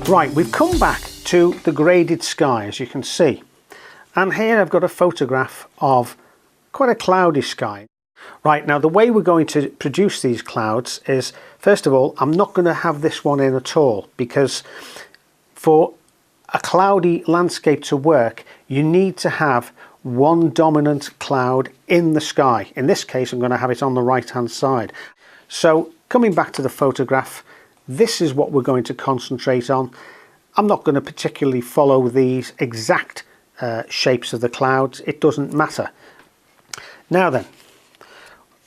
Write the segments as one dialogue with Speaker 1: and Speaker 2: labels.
Speaker 1: Right, we've come back to the graded sky, as you can see, and here I've got a photograph of quite a cloudy sky. Right, now the way we're going to produce these clouds is, first of all, I'm not going to have this one in at all, because for a cloudy landscape to work you need to have one dominant cloud in the sky. In this case I'm going to have it on the right hand side. So coming back to the photograph, this is what we're going to concentrate on. I'm not going to particularly follow these exact shapes of the clouds, it doesn't matter. Now then,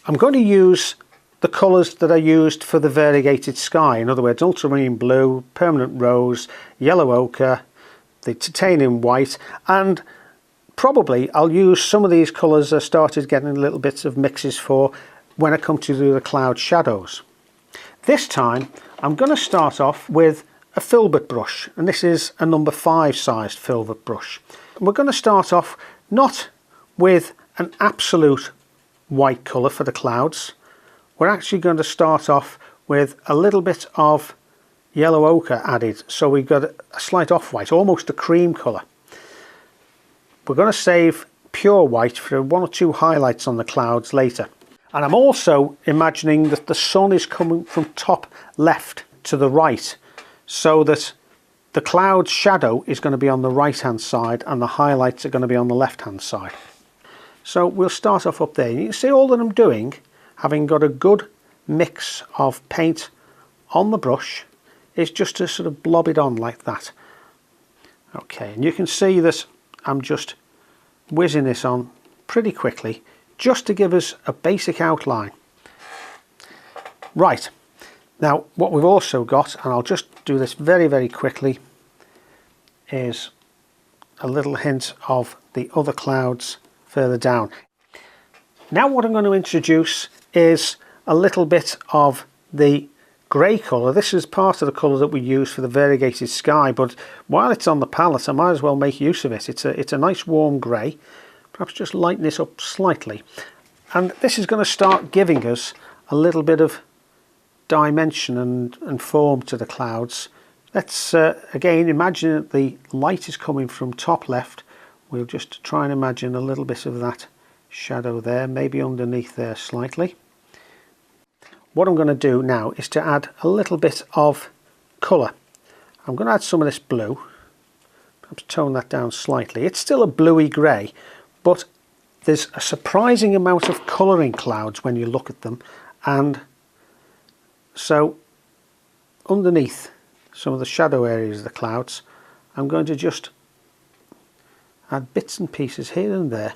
Speaker 1: I'm going to use the colours that I used for the variegated sky, in other words ultramarine blue, permanent rose, yellow ochre, the titanium white, and probably I'll use some of these colours I started getting little bits of mixes for when I come to do the cloud shadows. This time I'm going to start off with a filbert brush, and this is a number 5 sized filbert brush. We're going to start off not with an absolute white colour for the clouds. We're actually going to start off with a little bit of yellow ochre added, so we've got a slight off-white, almost a cream colour. We're going to save pure white for 1 or 2 highlights on the clouds later. And I'm also imagining that the sun is coming from top left to the right, so that the cloud's shadow is going to be on the right hand side and the highlights are going to be on the left hand side. So we'll start off up there. You can see all that I'm doing, having got a good mix of paint on the brush, is just to sort of blob it on like that. Okay, and you can see that I'm just whizzing this on pretty quickly, just to give us a basic outline. Right, now what we've also got, and I'll just do this very, very quickly, is a little hint of the other clouds further down. Now what I'm going to introduce is a little bit of the grey colour. This is part of the colour that we use for the variegated sky, but while it's on the palette I might as well make use of it. It's a nice warm grey. Perhaps just lighten this up slightly, and this is going to start giving us a little bit of dimension and form to the clouds. Let's again imagine that the light is coming from top left. We'll just try and imagine a little bit of that shadow there, maybe underneath there slightly. What I'm going to do now is to add a little bit of colour. I'm going to add some of this blue, perhaps tone that down slightly. It's still a bluey grey, but there's a surprising amount of colour in clouds when you look at them, and so underneath some of the shadow areas of the clouds I'm going to just add bits and pieces here and there.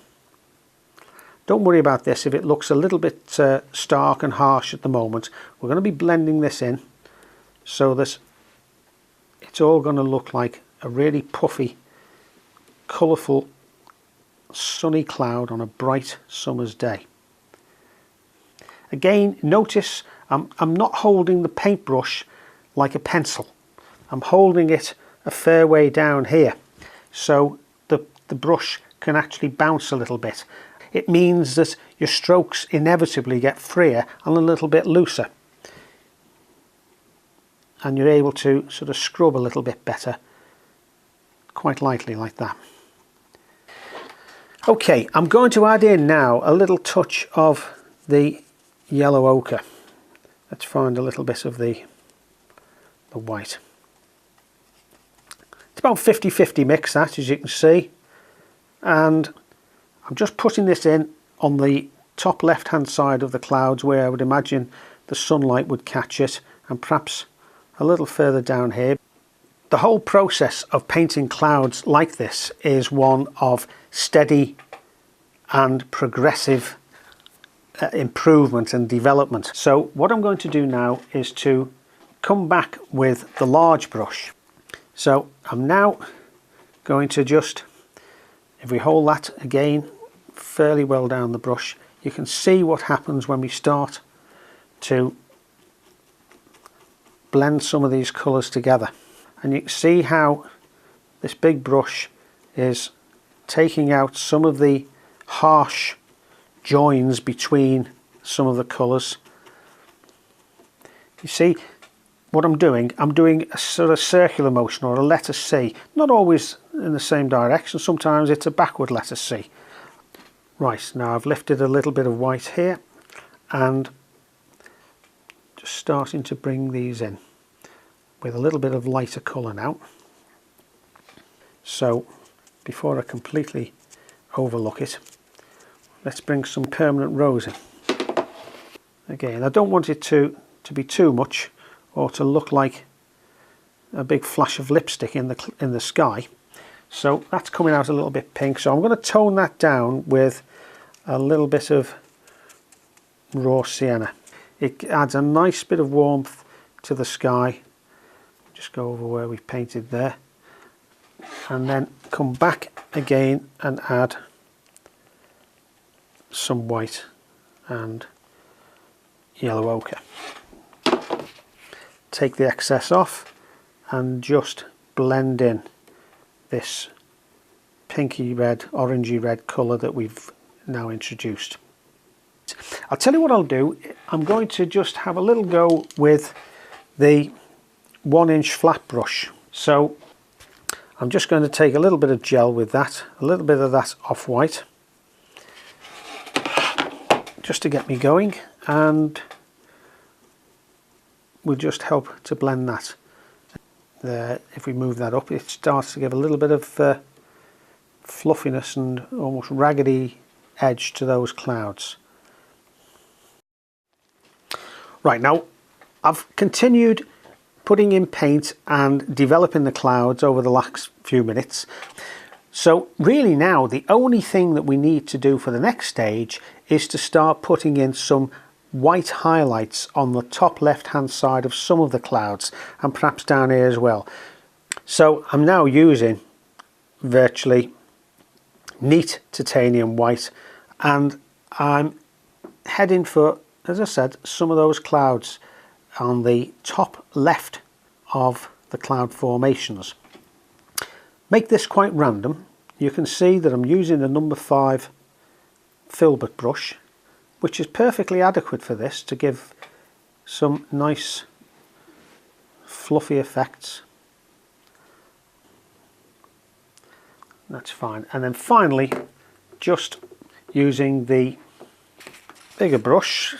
Speaker 1: Don't worry about this if it looks a little bit stark and harsh at the moment. We're going to be blending this in so that it's all going to look like a really puffy, colourful, sunny cloud on a bright summer's day. Again, notice I'm not holding the paintbrush like a pencil. I'm holding it a fair way down here, so the brush can actually bounce a little bit. It means that your strokes inevitably get freer and a little bit looser, and you're able to sort of scrub a little bit better, quite lightly like that. Okay, I'm going to add in now a little touch of the yellow ochre. Let's find a little bit of the white. It's about 50-50 mix, that, as you can see, and I'm just putting this in on the top left hand side of the clouds where I would imagine the sunlight would catch it, and perhaps a little further down here. The whole process of painting clouds like this is one of steady and progressive improvement and development. So what I'm going to do now is to come back with the large brush. So I'm now going to just, if we hold that again fairly well down the brush, you can see what happens when we start to blend some of these colours together, and you can see how this big brush is taking out some of the harsh joins between some of the colours. You see, what I'm doing a sort of circular motion, or a letter C, not always in the same direction, sometimes it's a backward letter C. Right, now I've lifted a little bit of white here and just starting to bring these in with a little bit of lighter colour now. So before I completely overlook it, let's bring some permanent rose in. Again, I don't want it to be too much or to look like a big flash of lipstick in the sky. So that's coming out a little bit pink, so I'm going to tone that down with a little bit of raw sienna. It adds a nice bit of warmth to the sky. Just go over where we've painted there, and then come back again and add some white and yellow ochre. Take the excess off and just blend in this pinky red, orangey red colour that we've now introduced. I'll tell you what I'll do. I'm going to just have a little go with the 1-inch flat brush. So I'm just going to take a little bit of gel with that, a little bit of that off-white, just to get me going, and will just help to blend that. If we move that up, it starts to give a little bit of fluffiness and almost raggedy edge to those clouds. Right, now I've continued putting in paint and developing the clouds over the last few minutes. So really now the only thing that we need to do for the next stage is to start putting in some white highlights on the top left hand side of some of the clouds, and perhaps down here as well. So I'm now using virtually neat titanium white, and I'm heading for, as I said, some of those clouds on the top left of the cloud formations. Make this quite random. You can see that I'm using the number 5 filbert brush, which is perfectly adequate for this to give some nice fluffy effects. That's fine. And then finally, just using the bigger brush,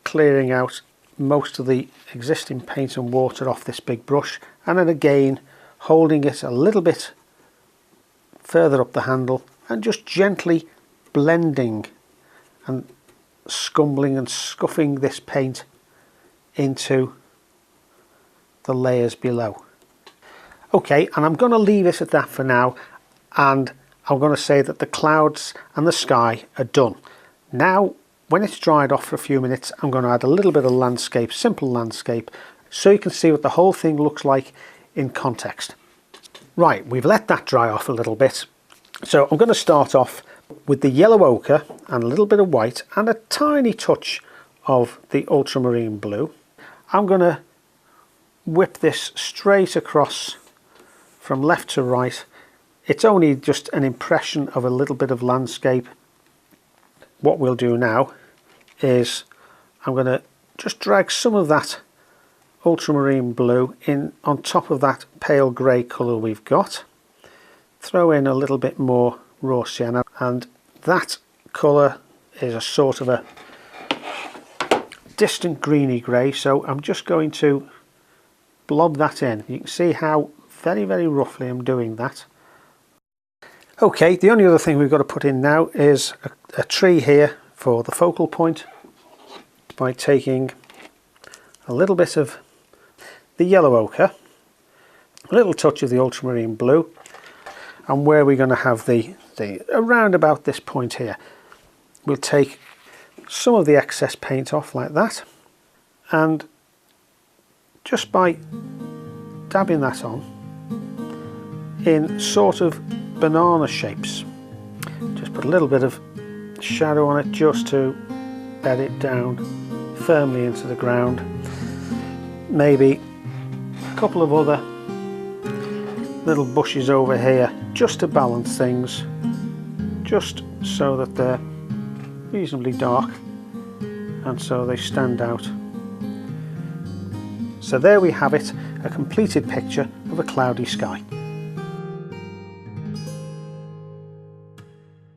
Speaker 1: clearing out most of the existing paint and water off this big brush, and then again holding it a little bit further up the handle and just gently blending and scumbling and scuffing this paint into the layers below. Okay, and I'm going to leave it at that for now, and I'm going to say that the clouds and the sky are done. Now when it's dried off for a few minutes, I'm going to add a little bit of landscape, simple landscape, so you can see what the whole thing looks like in context. Right, we've let that dry off a little bit, so I'm going to start off with the yellow ochre and a little bit of white and a tiny touch of the ultramarine blue. I'm going to whip this straight across from left to right. It's only just an impression of a little bit of landscape. What we'll do now is I'm going to just drag some of that ultramarine blue in on top of that pale grey colour we've got. Throw in a little bit more raw sienna, and that colour is a sort of a distant greeny grey, so I'm just going to blob that in. You can see how very, very roughly I'm doing that. Okay, the only other thing we've got to put in now is a tree here for the focal point, by taking a little bit of the yellow ochre, a little touch of the ultramarine blue, and where we're going to have the around about this point here, we'll take some of the excess paint off like that, and just by dabbing that on in sort of banana shapes, just put a little bit of shadow on it just to bed it down firmly into the ground. Maybe a couple of other little bushes over here just to balance things, just so that they're reasonably dark and so they stand out. So there we have it, a completed picture of a cloudy sky.